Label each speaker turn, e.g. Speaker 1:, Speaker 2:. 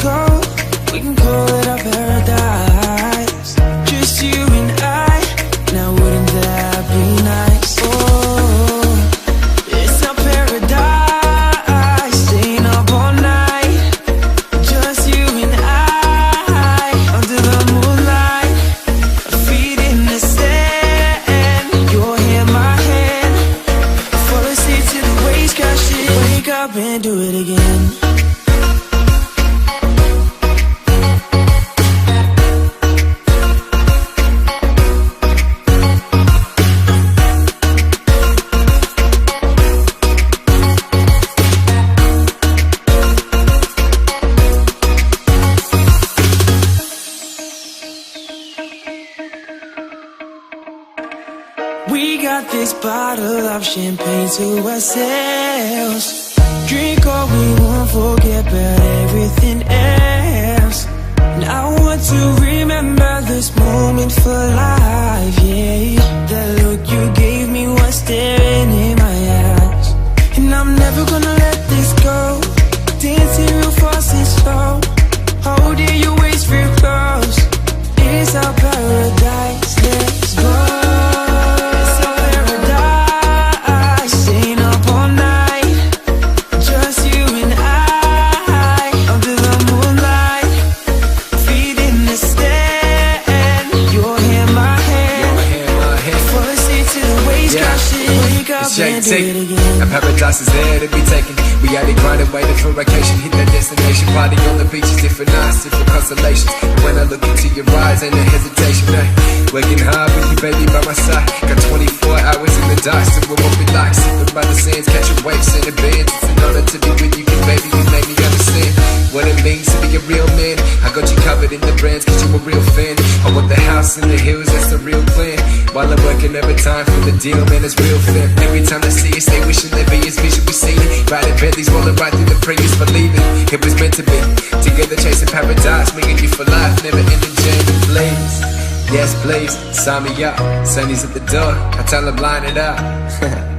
Speaker 1: go, we can call it our paradise. Just you and I, now wouldn't that be nice? Oh, it's our paradise, staying up all night. Just you and I, under the moonlight, our feet in the sand, your hand, my hand. Fall asleep to the waves crashing. Wake up and do it again. We got this bottle of champagne to ourselves. Drink all we want, forget about everything else. And I want to remember this moment for life, yeah. That look you gave me was staring in my eyes. And I'm never gonna let this go. Dancing real fast and slow, holding your waist real close. It's our paradise, let's go.
Speaker 2: And paradise is there to be taken. We had it grinding, waiting for vacation. Hit that destination, party on the beaches, different nights, different constellations. And when I look into your eyes, ain't no hesitation, man. Working hard with you, baby, by my side. Got 24 hours in the dark, still what we like. Sipping by the sands, catching waves in the bands. It's an honor to be with you, cause baby, you made me understand what it means to be a real man. I got you covered in the brands, cause you a real fan. I want the house in the hills, that's the real plan. While I'm working every time for the deal, man, it's real fair. Every time I see it, stay wishing there be as vision we seen it. Riding Bentleys, rolling right through the previous, believing it was meant to be. Together chasing paradise, me and you for life, never ending journey, please. Yes, please, sign me up. Sonny's at the door, I tell him line it up.